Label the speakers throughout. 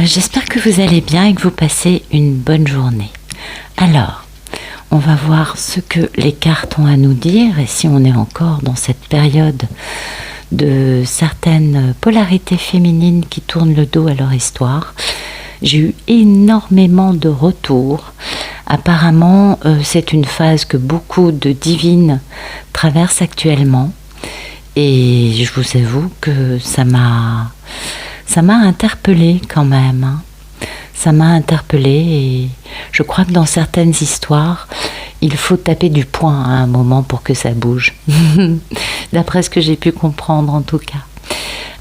Speaker 1: J'espère que vous allez bien et que vous passez une bonne journée. Alors, on va voir ce que les cartes ont à nous dire et si on est encore dans cette période de certaines polarités féminines qui tournent le dos à leur histoire. J'ai eu énormément de retours. Apparemment, c'est une phase que beaucoup de divines traversent actuellement. Et je vous avoue que ça m'a interpellée quand même. Hein. Ça m'a interpellée et je crois que dans certaines histoires, il faut taper du poing à un moment pour que ça bouge. D'après ce que j'ai pu comprendre en tout cas.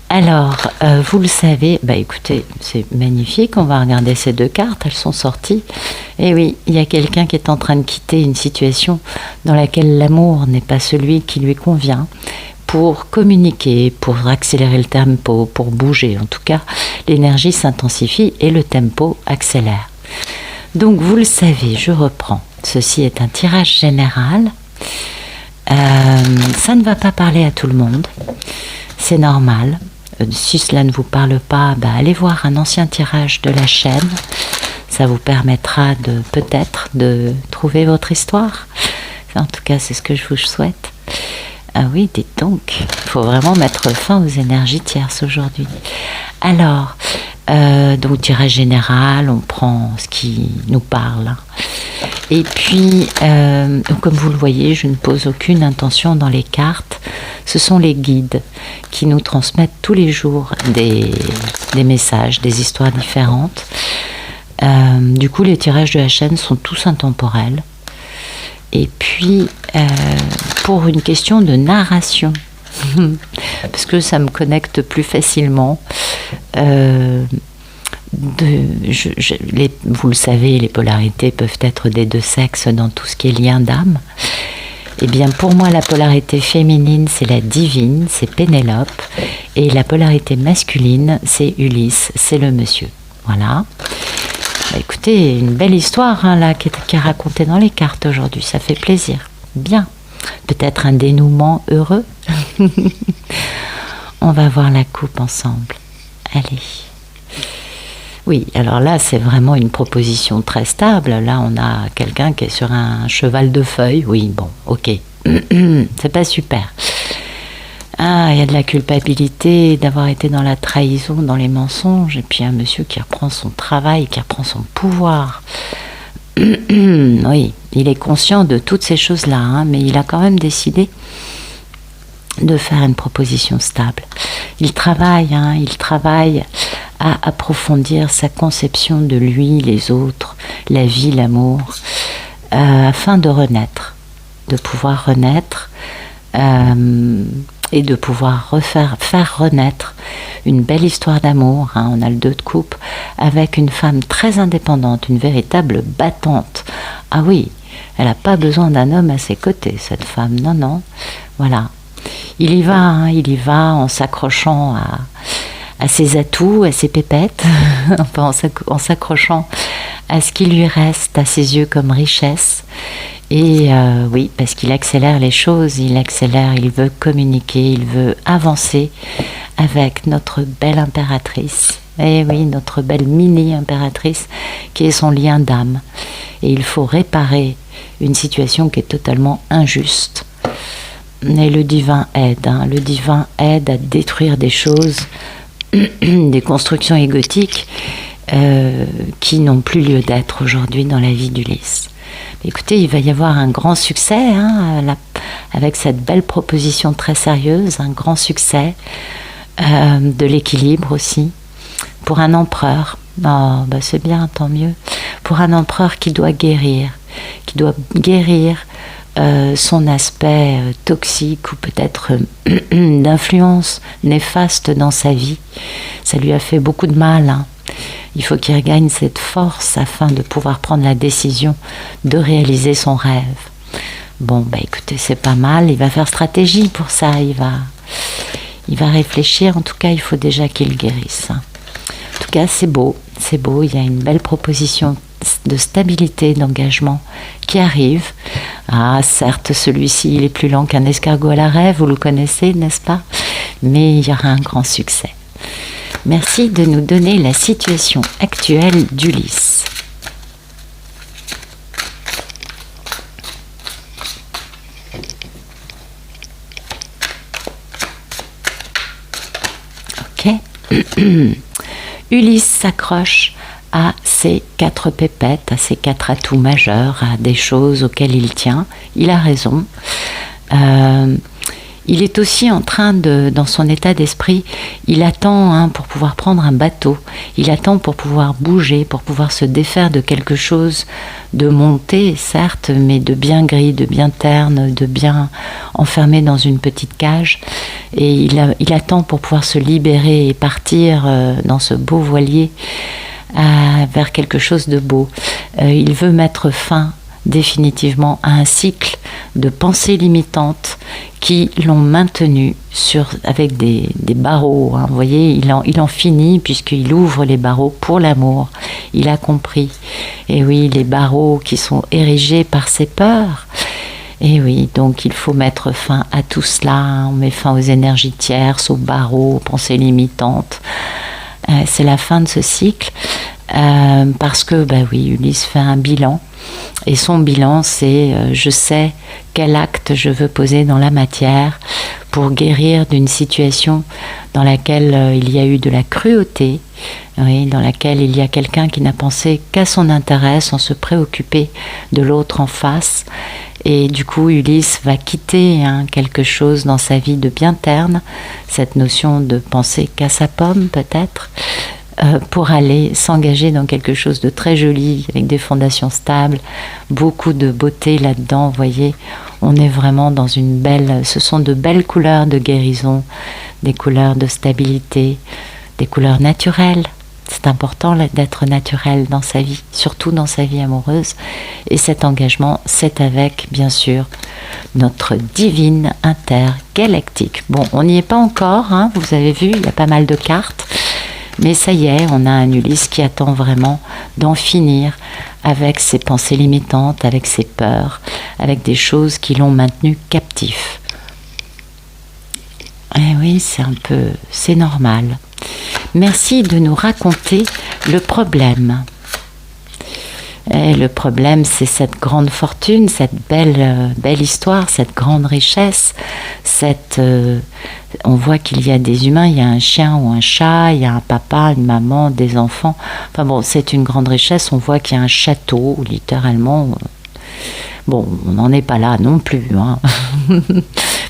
Speaker 1: Alors, vous le savez, écoutez, c'est magnifique, on va regarder ces deux cartes, elles sont sorties. Et oui, il y a quelqu'un qui est en train de quitter une situation dans laquelle l'amour n'est pas celui qui lui convient, pour communiquer, pour accélérer le tempo, pour bouger. En tout cas, l'énergie s'intensifie et le tempo accélère. Donc, vous le savez, je reprends. Ceci est un tirage général. Ça ne va pas parler à tout le monde. C'est normal. Si cela ne vous parle pas, allez voir un ancien tirage de la chaîne. Ça vous permettra peut-être de trouver votre histoire. En tout cas, c'est ce que je vous souhaite. Ah oui, dites donc, il faut vraiment mettre fin aux énergies tierces aujourd'hui. Alors, donc tirage général, on prend ce qui nous parle. Et puis, comme vous le voyez, je ne pose aucune intention dans les cartes. Ce sont les guides qui nous transmettent tous les jours des messages, des histoires différentes. Du coup, les tirages de la chaîne sont tous intemporels. Et puis, pour une question de narration, parce que ça me connecte plus facilement, vous le savez, les polarités peuvent être des deux sexes dans tout ce qui est lien d'âme. Eh bien, pour moi, la polarité féminine, c'est la divine, c'est Pénélope, et la polarité masculine, c'est Ulysse, c'est le monsieur. Voilà. Écoutez, une belle histoire là, qui est racontée dans les cartes aujourd'hui, ça fait plaisir. Bien. Peut-être un dénouement heureux. On va voir la coupe ensemble. Allez. Oui, alors là, c'est vraiment une proposition très stable. Là, on a quelqu'un qui est sur un cheval de feuilles. Oui, bon, ok. C'est pas super. Ah, il y a de la culpabilité d'avoir été dans la trahison, dans les mensonges. Et puis un monsieur qui reprend son travail, qui reprend son pouvoir. Oui, il est conscient de toutes ces choses-là, hein, mais il a quand même décidé de faire une proposition stable. Il travaille à approfondir sa conception de lui, les autres, la vie, l'amour, afin de renaître, de pouvoir renaître et de pouvoir faire renaître une belle histoire d'amour. Hein, on a le 2 de coupe avec une femme très indépendante, une véritable battante. Ah oui, elle n'a pas besoin d'un homme à ses côtés, cette femme. Non, non, voilà. Il y va en s'accrochant à ses atouts, à ses pépettes, enfin en s'accrochant à ce qui lui reste, à ses yeux comme richesse. Et oui, parce qu'il accélère les choses, il veut communiquer, il veut avancer avec notre belle impératrice. Et oui, notre belle mini-impératrice qui est son lien d'âme. Et il faut réparer une situation qui est totalement injuste. Et le divin aide, hein. Le divin aide à détruire des choses, des constructions égotiques qui n'ont plus lieu d'être aujourd'hui dans la vie d'Ulysse. Écoutez, il va y avoir un grand succès avec cette belle proposition très sérieuse, un grand succès de l'équilibre aussi. Pour un empereur, c'est bien, tant mieux. Pour un empereur qui doit guérir son aspect toxique ou peut-être d'influence néfaste dans sa vie. Ça lui a fait beaucoup de mal, hein. Il faut qu'il regagne cette force afin de pouvoir prendre la décision de réaliser son rêve. Bon, écoutez, c'est pas mal. Il va faire stratégie pour ça. Il va réfléchir. En tout cas, il faut déjà qu'il guérisse. En tout cas, c'est beau. C'est beau. Il y a une belle proposition de stabilité, d'engagement qui arrive. Ah, certes, celui-ci, il est plus lent qu'un escargot à la raie. Vous le connaissez, n'est-ce pas? Mais il y aura un grand succès. Merci de nous donner la situation actuelle d'Ulysse. Ok. Ulysse s'accroche à ses 4 pépettes, à ses 4 atouts majeurs, à des choses auxquelles il tient. Il a raison. Il est aussi en train de, dans son état d'esprit, il attend pour pouvoir prendre un bateau, il attend pour pouvoir bouger, pour pouvoir se défaire de quelque chose, de monter certes, mais de bien gris, de bien terne, de bien enfermé dans une petite cage. Et il attend pour pouvoir se libérer et partir dans ce beau voilier vers quelque chose de beau. Il veut mettre fin définitivement à un cycle de pensées limitantes qui l'ont maintenu avec des barreaux. Vous voyez, il en finit puisqu'il ouvre les barreaux pour l'amour. Il a compris. Et oui, les barreaux qui sont érigés par ses peurs. Et oui, donc il faut mettre fin à tout cela. On met fin aux énergies tierces, aux barreaux, aux pensées limitantes. C'est la fin de ce cycle. Parce que, oui, Ulysse fait un bilan. Et son bilan, c'est je sais quel acte je veux poser dans la matière pour guérir d'une situation dans laquelle il y a eu de la cruauté, oui, dans laquelle il y a quelqu'un qui n'a pensé qu'à son intérêt sans se préoccuper de l'autre en face. Et du coup, Ulysse va quitter quelque chose dans sa vie de bien terne, cette notion de penser qu'à sa pomme peut-être, pour aller s'engager dans quelque chose de très joli, avec des fondations stables, beaucoup de beauté là-dedans. Vous voyez, on est vraiment dans une belle... Ce sont de belles couleurs de guérison, des couleurs de stabilité, des couleurs naturelles. C'est important d'être naturel dans sa vie, surtout dans sa vie amoureuse. Et cet engagement, c'est avec, bien sûr, divine intergalactique. Bon, on n'y est pas encore, vous avez vu, il y a pas mal de cartes. Mais ça y est, on a un Ulysse qui attend vraiment d'en finir avec ses pensées limitantes, avec ses peurs, avec des choses qui l'ont maintenu captif. Et oui, c'est normal. Merci de nous raconter le problème. Et le problème, c'est cette grande fortune, cette belle histoire, cette grande richesse, on voit qu'il y a des humains, il y a un chien ou un chat, il y a un papa, une maman, des enfants. Enfin bon, c'est une grande richesse. On voit qu'il y a un château, littéralement. Bon, on n'en est pas là non plus,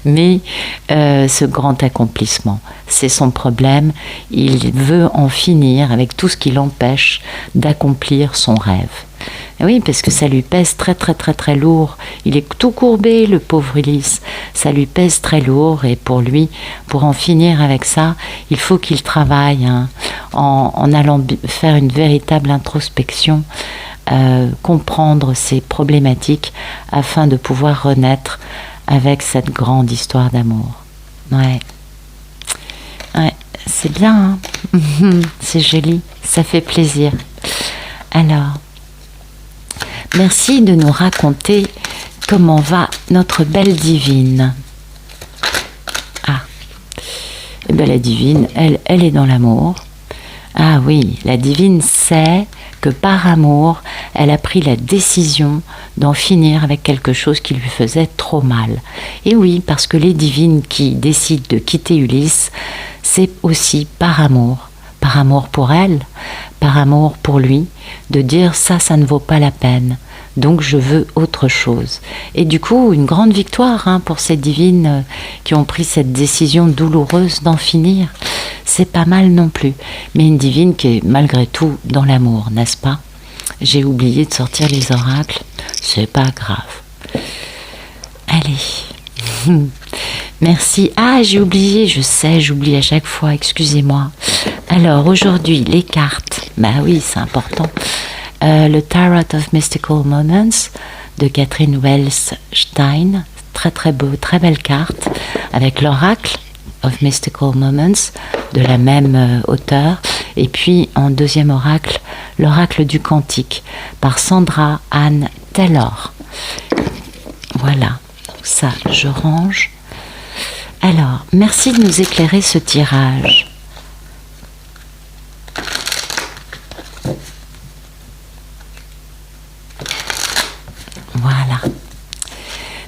Speaker 1: Mais ce grand accomplissement, c'est son problème. Il veut en finir avec tout ce qui l'empêche d'accomplir son rêve. Et oui, parce que ça lui pèse très très très très lourd. Il est tout courbé, le pauvre Ulysse. Ça lui pèse très lourd et pour lui, pour en finir avec ça, il faut qu'il travaille en allant faire une véritable introspection, comprendre ses problématiques afin de pouvoir renaître avec cette grande histoire d'amour. Ouais, c'est bien, c'est joli, ça fait plaisir. Alors, merci de nous raconter comment va notre belle divine. Eh bien, la divine, elle est dans l'amour. Ah oui, la divine sait que par amour, elle a pris la décision d'en finir avec quelque chose qui lui faisait trop mal. Et oui, parce que les divines qui décident de quitter Ulysse, c'est aussi par amour pour elle, par amour pour lui, de dire ça ne vaut pas la peine. Donc je veux autre chose. Et du coup, une grande victoire pour ces divines qui ont pris cette décision douloureuse d'en finir. C'est pas mal non plus. Mais une divine qui est malgré tout dans l'amour, n'est-ce pas? J'ai oublié de sortir les oracles. C'est pas grave. Allez. Merci. Ah, j'ai oublié, je sais, j'oublie à chaque fois, excusez-moi. Alors, aujourd'hui, les cartes. Bah oui, c'est important. Le Tarot of Mystical Moments de Catherine Wells Stein. Très très beau, très belle carte. Avec l'oracle of Mystical Moments de la même auteure. Et puis, en deuxième oracle, l'oracle du Cantique par Sandra Anne Taylor. Voilà, ça, je range. Alors, merci de nous éclairer ce tirage.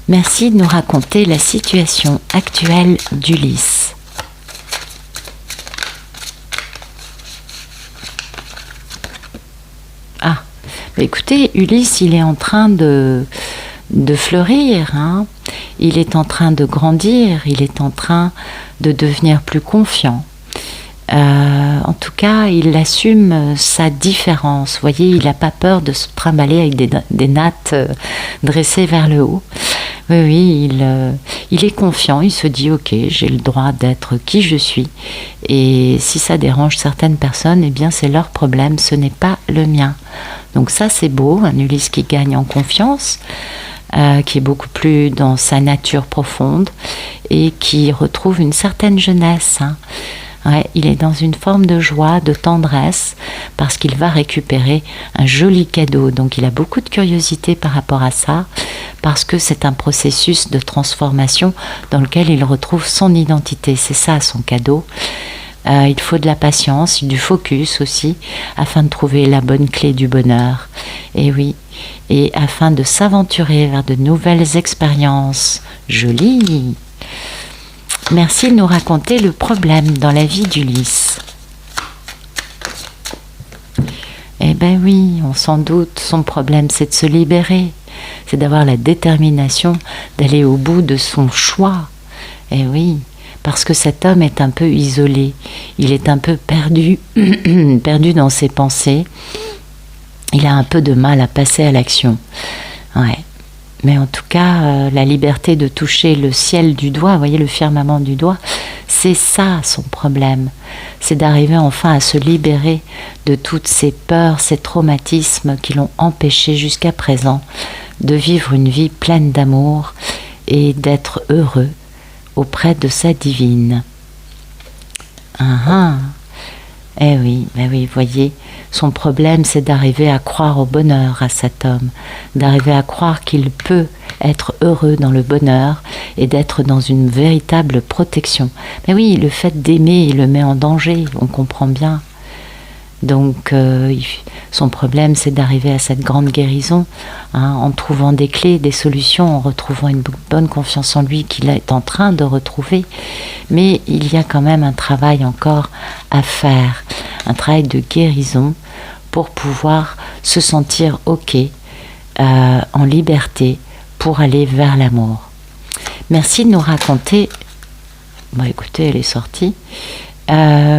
Speaker 1: Merci de nous raconter la situation actuelle d'Ulysse. Ah, bah écoutez, Ulysse, il est en train de fleurir, hein. Il est en train de grandir, il est en train de devenir plus confiant. En tout cas, il assume sa différence. Vous voyez, il n'a pas peur de se trimballer avec des nattes dressées vers le haut. Oui, oui, il est confiant, il se dit « Ok, j'ai le droit d'être qui je suis. » Et si ça dérange certaines personnes, eh bien c'est leur problème, ce n'est pas le mien. Donc ça, c'est beau, un Ulysse qui gagne en confiance, qui est beaucoup plus dans sa nature profonde et qui retrouve une certaine jeunesse, hein. Ouais, il est dans une forme de joie, de tendresse, parce qu'il va récupérer un joli cadeau. Donc il a beaucoup de curiosité par rapport à ça, parce que c'est un processus de transformation dans lequel il retrouve son identité. C'est ça son cadeau. Il faut de la patience, du focus aussi, afin de trouver la bonne clé du bonheur. Et oui, et afin de s'aventurer vers de nouvelles expériences jolies. Merci de nous raconter le problème dans la vie d'Ulysse. Eh bien oui, on s'en doute, son problème c'est de se libérer, c'est d'avoir la détermination d'aller au bout de son choix. Eh oui, parce que cet homme est un peu isolé, il est un peu perdu, perdu dans ses pensées, il a un peu de mal à passer à l'action. Ouais. Mais en tout cas, la liberté de toucher le ciel du doigt, vous voyez le firmament du doigt, c'est ça son problème. C'est d'arriver enfin à se libérer de toutes ces peurs, ces traumatismes qui l'ont empêché jusqu'à présent de vivre une vie pleine d'amour et d'être heureux auprès de sa divine. Eh oui, vous voyez, son problème c'est d'arriver à croire au bonheur à cet homme, d'arriver à croire qu'il peut être heureux dans le bonheur et d'être dans une véritable protection. Mais oui, le fait d'aimer le met en danger, on comprend bien. Donc son problème c'est d'arriver à cette grande guérison, hein, en trouvant des clés, des solutions, en retrouvant une bonne confiance en lui qu'il est en train de retrouver. Mais il y a quand même un travail encore à faire, un travail de guérison pour pouvoir se sentir ok, en liberté, pour aller vers l'amour. Merci de nous raconter. Bon, écoutez, elle est sortie.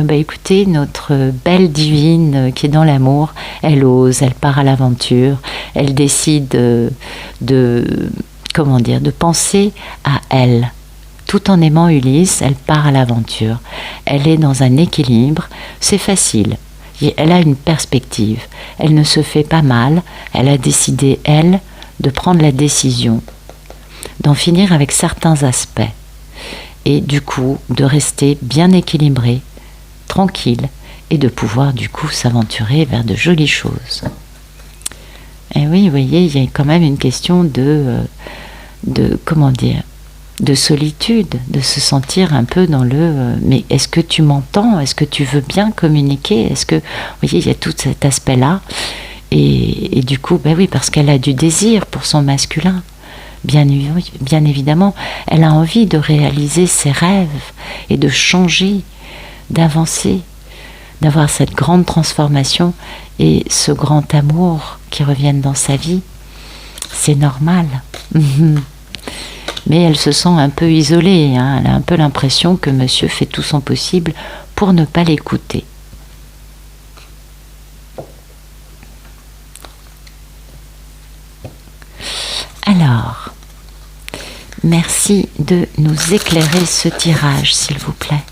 Speaker 1: Écoutez, notre belle divine qui est dans l'amour, elle ose, elle part à l'aventure, elle décide de penser à elle. Tout en aimant Ulysse, elle part à l'aventure. Elle est dans un équilibre, c'est facile. Elle a une perspective. Elle ne se fait pas mal. Elle a décidé, elle, de prendre la décision d'en finir avec certains aspects. Et du coup, de rester bien équilibré, tranquille, et de pouvoir du coup s'aventurer vers de jolies choses. Et oui, vous voyez, il y a quand même une question de solitude, de se sentir un peu dans mais est-ce que tu m'entends? Est-ce que tu veux bien communiquer? Est-ce que, vous voyez, il y a tout cet aspect-là. Et du coup, oui, parce qu'elle a du désir pour son masculin. Bien évidemment, elle a envie de réaliser ses rêves et de changer, d'avancer, d'avoir cette grande transformation et ce grand amour qui revienne dans sa vie. C'est normal. Mais elle se sent un peu isolée, hein. Elle a un peu l'impression que monsieur fait tout son possible pour ne pas l'écouter. Alors, merci de nous éclairer ce tirage, s'il vous plaît.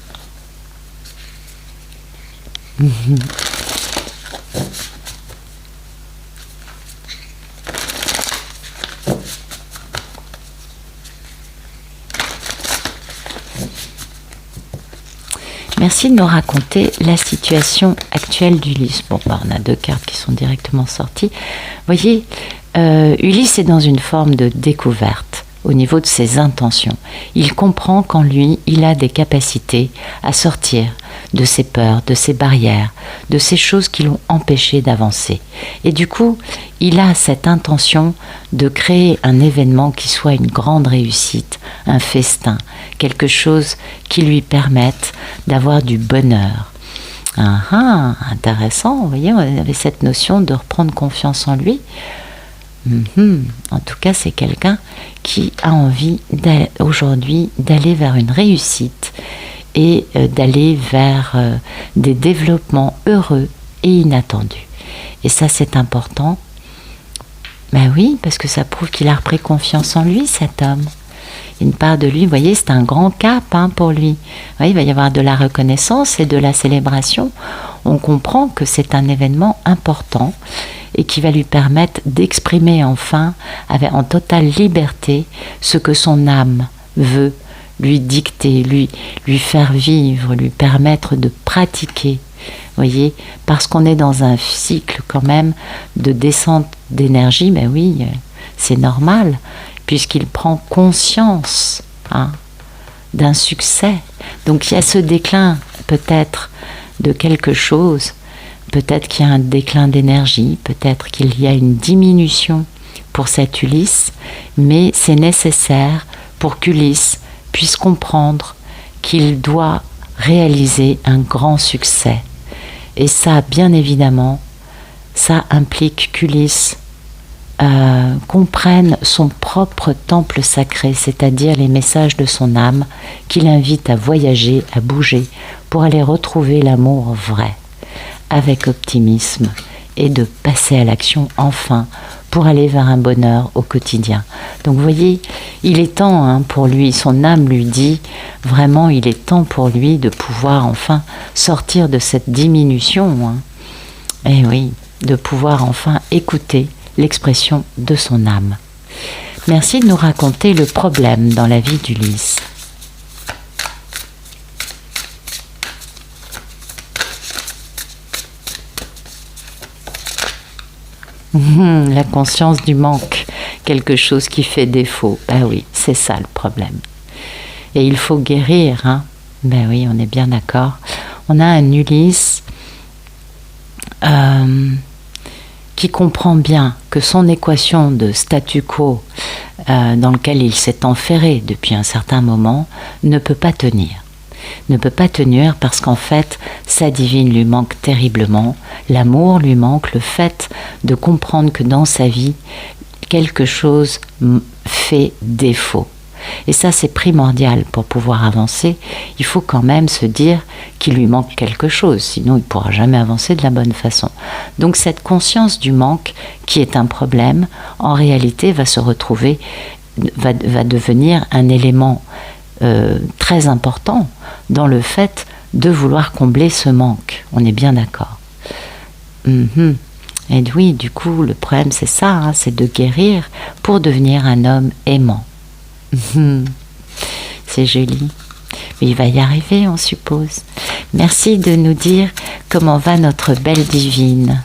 Speaker 1: Merci de nous raconter la situation actuelle d'Ulysse. Bon, on a 2 cartes qui sont directement sorties. Vous voyez, Ulysse est dans une forme de découverte au niveau de ses intentions. Il comprend qu'en lui, il a des capacités à sortir de ses peurs, de ses barrières, de ces choses qui l'ont empêché d'avancer. Et du coup, il a cette intention de créer un événement qui soit une grande réussite, un festin, quelque chose qui lui permette d'avoir du bonheur. Ah ah, intéressant, vous voyez, on avait cette notion de reprendre confiance en lui. En tout cas, c'est quelqu'un qui a envie aujourd'hui d'aller vers une réussite et d'aller vers des développements heureux et inattendus. Et ça, c'est important. Ben oui, parce que ça prouve qu'il a repris confiance en lui, cet homme. Une part de lui, vous voyez, c'est un grand cap pour lui. Vous voyez, il va y avoir de la reconnaissance et de la célébration. On comprend que c'est un événement important et qui va lui permettre d'exprimer enfin, en totale liberté, ce que son âme veut lui dicter, lui faire vivre, lui permettre de pratiquer. Vous voyez, parce qu'on est dans un cycle quand même de descente d'énergie, ben oui, c'est normal, puisqu'il prend conscience d'un succès. Donc il y a ce déclin peut-être de quelque chose, peut-être qu'il y a un déclin d'énergie, peut-être qu'il y a une diminution pour cet Ulysse, mais c'est nécessaire pour qu'Ulysse puisse comprendre qu'il doit réaliser un grand succès. Et ça, bien évidemment, ça implique qu'Ulysse comprenne son propre temple sacré, c'est-à-dire les messages de son âme qui l'invitent à voyager, à bouger, pour aller retrouver l'amour vrai, avec optimisme, et de passer à l'action enfin, pour aller vers un bonheur au quotidien. Donc vous voyez, il est temps pour lui, son âme lui dit, vraiment il est temps pour lui de pouvoir enfin sortir de cette diminution. Et oui, de pouvoir enfin écouter l'expression de son âme. Merci de nous raconter le problème dans la vie d'Ulysse. La conscience du manque, quelque chose qui fait défaut. Ben oui, c'est ça le problème. Et il faut guérir. Ben oui, on est bien d'accord. On a un Ulysse qui comprend bien que son équation de statu quo dans lequel il s'est enferré depuis un certain moment ne peut pas tenir. Ne peut pas tenir parce qu'en fait, sa divine lui manque terriblement, l'amour lui manque, le fait de comprendre que dans sa vie, quelque chose fait défaut. Et ça, c'est primordial pour pouvoir avancer. Il faut quand même se dire qu'il lui manque quelque chose, sinon il ne pourra jamais avancer de la bonne façon. Donc cette conscience du manque, qui est un problème, en réalité va se retrouver, va devenir un élément très important dans le fait de vouloir combler ce manque. On est bien d'accord. Et oui, du coup, le problème c'est ça, c'est de guérir pour devenir un homme aimant. C'est joli. Mais il va y arriver, on suppose. Merci de nous dire comment va notre belle divine.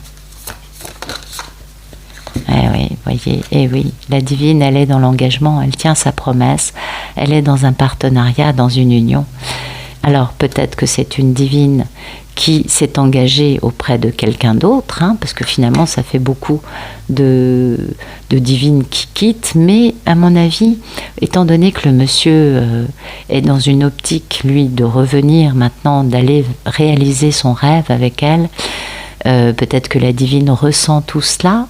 Speaker 1: Eh oui, voyez, oui, la divine, elle est dans l'engagement, elle tient sa promesse, elle est dans un partenariat, dans une union. Alors peut-être que c'est une divine qui s'est engagée auprès de quelqu'un d'autre, parce que finalement ça fait beaucoup de divines qui quittent, mais à mon avis, étant donné que le monsieur est dans une optique, lui, de revenir maintenant, d'aller réaliser son rêve avec elle, peut-être que la divine ressent tout cela,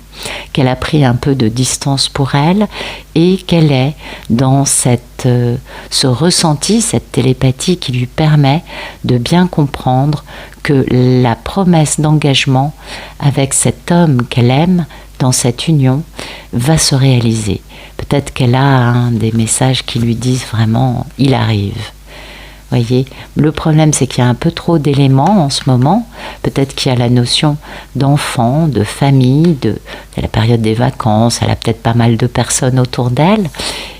Speaker 1: qu'elle a pris un peu de distance pour elle et qu'elle est dans ce ressenti, cette télépathie qui lui permet de bien comprendre que la promesse d'engagement avec cet homme qu'elle aime dans cette union va se réaliser. Peut-être qu'elle a des messages qui lui disent vraiment « il arrive ». Voyez, le problème c'est qu'il y a un peu trop d'éléments en ce moment. Peut-être qu'il y a la notion d'enfant, de famille, de la période des vacances. Elle a peut-être pas mal de personnes autour d'elle.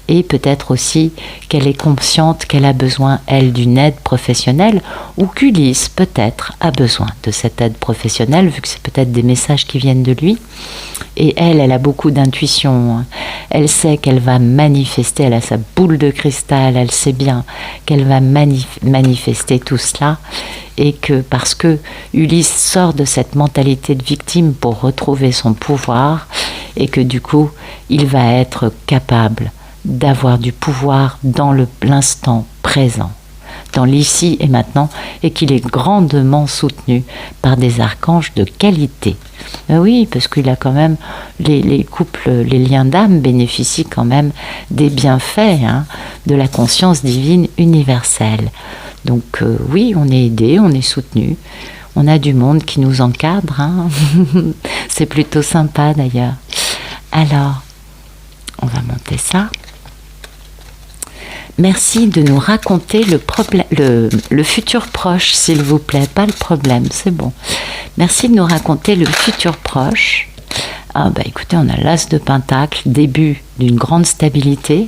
Speaker 1: et peut-être aussi qu'elle est consciente qu'elle a besoin, elle, d'une aide professionnelle, ou qu'Ulysse, peut-être, a besoin de cette aide professionnelle, vu que c'est peut-être des messages qui viennent de lui. Et elle a beaucoup d'intuition. Elle sait qu'elle va manifester, elle a sa boule de cristal, elle sait bien qu'elle va manifester tout cela, et que parce que Ulysse sort de cette mentalité de victime pour retrouver son pouvoir, et que du coup, il va être capable d'avoir du pouvoir dans l'instant présent, dans l'ici et maintenant, et qu'il est grandement soutenu par des archanges de qualité. Oui, parce qu'il a quand même, les couples, les liens d'âme bénéficient quand même des bienfaits de la conscience divine universelle. Donc oui, on est aidé, on est soutenu, on a du monde qui nous encadre. C'est plutôt sympa d'ailleurs. Alors, on va monter ça. Merci de nous raconter le futur proche, s'il vous plaît, pas le problème, c'est bon. Merci de nous raconter le futur proche. Ah bah écoutez, on a l'as de pentacle, début d'une grande stabilité,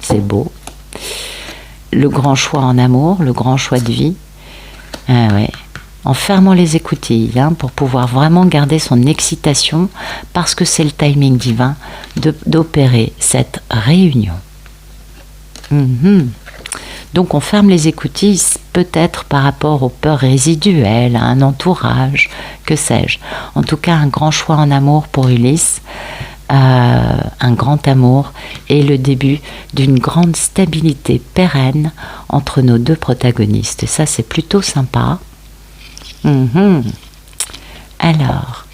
Speaker 1: c'est beau. Le grand choix en amour, le grand choix de vie. Ah ouais. En fermant les écoutilles, pour pouvoir vraiment garder son excitation, parce que c'est le timing divin d'opérer cette réunion. Donc on ferme les écoutilles peut-être par rapport aux peurs résiduelles, à un entourage, que sais-je. En tout cas, un grand choix en amour pour Ulysse, un grand amour et le début d'une grande stabilité pérenne entre nos deux protagonistes. Et ça, c'est plutôt sympa. Alors,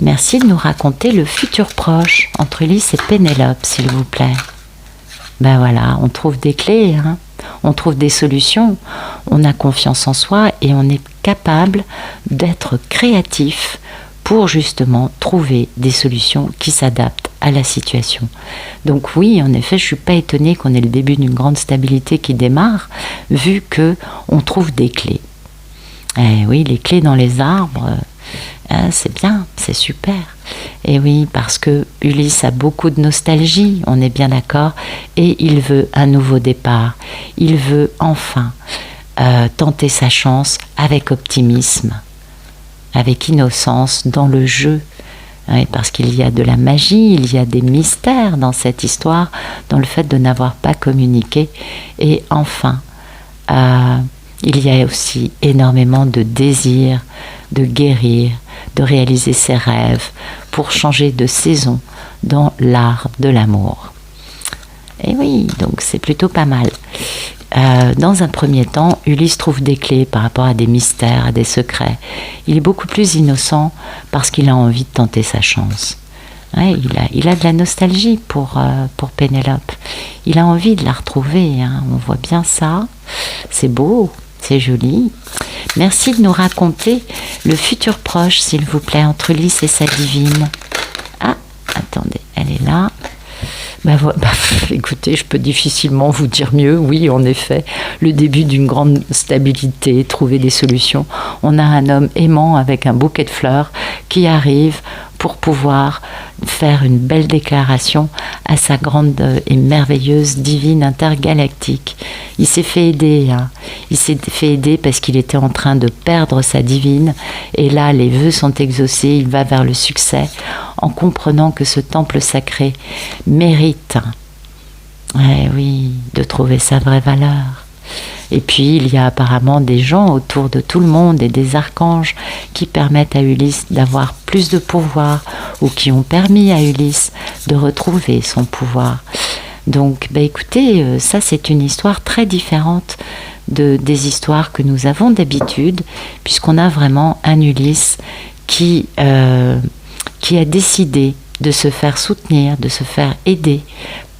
Speaker 1: merci de nous raconter le futur proche entre Ulysse et Pénélope, s'il vous plaît. Ben voilà, on trouve des clés, on trouve des solutions, on a confiance en soi et on est capable d'être créatif pour justement trouver des solutions qui s'adaptent à la situation. Donc oui, en effet, je ne suis pas étonnée qu'on ait le début d'une grande stabilité qui démarre, vu qu'on trouve des clés. Eh oui, les clés dans les arbres, c'est bien, c'est super. Et oui, parce que Ulysse a beaucoup de nostalgie, on est bien d'accord, et il veut un nouveau départ. Il veut enfin tenter sa chance avec optimisme, avec innocence dans le jeu. Parce qu'il y a de la magie, il y a des mystères dans cette histoire, dans le fait de n'avoir pas communiqué. Et enfin, il y a aussi énormément de désir de guérir, de réaliser ses rêves pour changer de saison dans l'art de l'amour. Et oui, donc c'est plutôt pas mal. Dans un premier temps, Ulysse trouve des clés par rapport à des mystères, à des secrets. Il est beaucoup plus innocent parce qu'il a envie de tenter sa chance. Ouais, il a de la nostalgie pour Pénélope. Il a envie de la retrouver. On voit bien ça. C'est beau, c'est joli. Merci de nous raconter le futur proche, s'il vous plaît, entre Ulysse et sa divine. Ah, attendez, elle est là. Écoutez, je peux difficilement vous dire mieux. Oui, en effet, le début d'une grande stabilité, trouver des solutions. On a un homme aimant avec un bouquet de fleurs qui arrive pour pouvoir faire une belle déclaration à sa grande et merveilleuse divine intergalactique. Il s'est fait aider. Il s'est fait aider parce qu'il était en train de perdre sa divine. Et là, les vœux sont exaucés. Il va vers le succès en comprenant que ce temple sacré mérite, de trouver sa vraie valeur. Et puis, il y a apparemment des gens autour de tout le monde et des archanges qui permettent à Ulysse d'avoir plus de pouvoir ou qui ont permis à Ulysse de retrouver son pouvoir. Donc, écoutez, ça c'est une histoire très différente des histoires que nous avons d'habitude, puisqu'on a vraiment un Ulysse qui a décidé de se faire soutenir, de se faire aider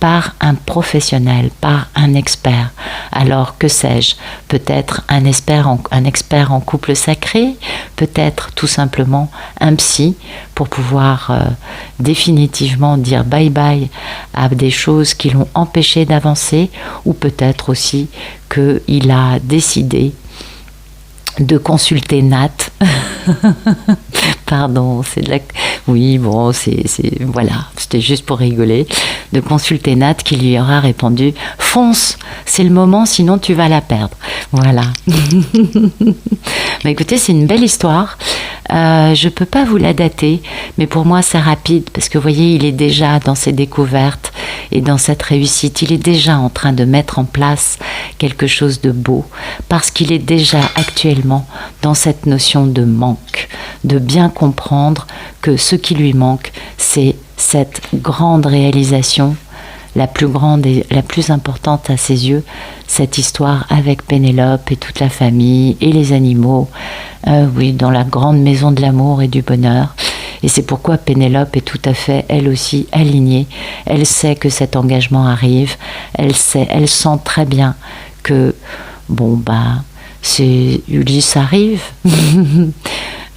Speaker 1: par un professionnel, par un expert. Alors, que sais-je, peut-être un expert en couple sacré, peut-être tout simplement un psy pour pouvoir définitivement dire bye-bye à des choses qui l'ont empêché d'avancer, ou peut-être aussi qu'il a décidé de consulter Nat. Pardon, c'est de la... Oui, bon, voilà, c'était juste pour rigoler, de consulter Nat qui lui aura répondu « Fonce, c'est le moment, sinon tu vas la perdre. » Voilà. Mais écoutez, c'est une belle histoire. Je ne peux pas vous la dater, mais pour moi c'est rapide parce que vous voyez, il est déjà dans ses découvertes et dans cette réussite, il est déjà en train de mettre en place quelque chose de beau parce qu'il est déjà actuellement dans cette notion de manque, de bien comprendre que ce qui lui manque, c'est cette grande réalisation, la plus grande et la plus importante à ses yeux, cette histoire avec Pénélope et toute la famille et les animaux, oui, dans la grande maison de l'amour et du bonheur. Et c'est pourquoi Pénélope est tout à fait, elle aussi, alignée. Elle sait que cet engagement arrive. Elle sent très bien que, bon, c'est Ulysse arrive.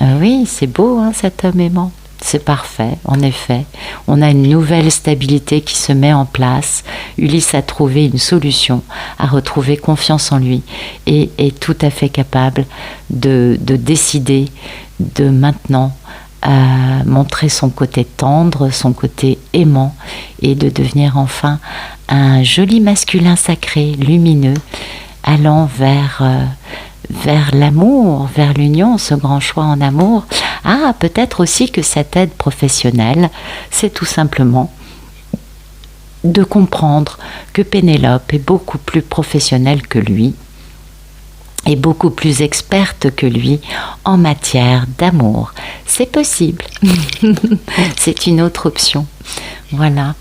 Speaker 1: Oui, c'est beau, hein, cet homme aimant. C'est parfait, en effet. On a une nouvelle stabilité qui se met en place. Ulysse a trouvé une solution, a retrouvé confiance en lui et est tout à fait capable de décider de maintenant montrer son côté tendre, son côté aimant et de devenir enfin un joli masculin sacré, lumineux, allant vers l'amour, vers l'union, ce grand choix en amour. Ah, peut-être aussi que cette aide professionnelle, c'est tout simplement de comprendre que Pénélope est beaucoup plus professionnelle que lui et beaucoup plus experte que lui en matière d'amour. C'est possible. C'est une autre option. Voilà.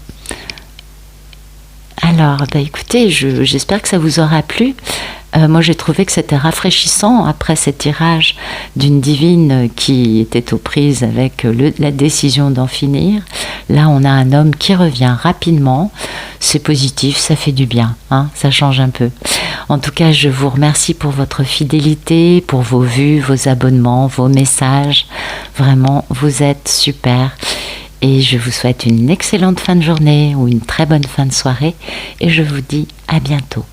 Speaker 1: Alors, écoutez, j'espère que ça vous aura plu. Moi, j'ai trouvé que c'était rafraîchissant après ces tirages d'une divine qui était aux prises avec la décision d'en finir. Là, on a un homme qui revient rapidement. C'est positif, ça fait du bien, hein, ça change un peu. En tout cas, je vous remercie pour votre fidélité, pour vos vues, vos abonnements, vos messages. Vraiment, vous êtes super. Et je vous souhaite une excellente fin de journée ou une très bonne fin de soirée. Et je vous dis à bientôt.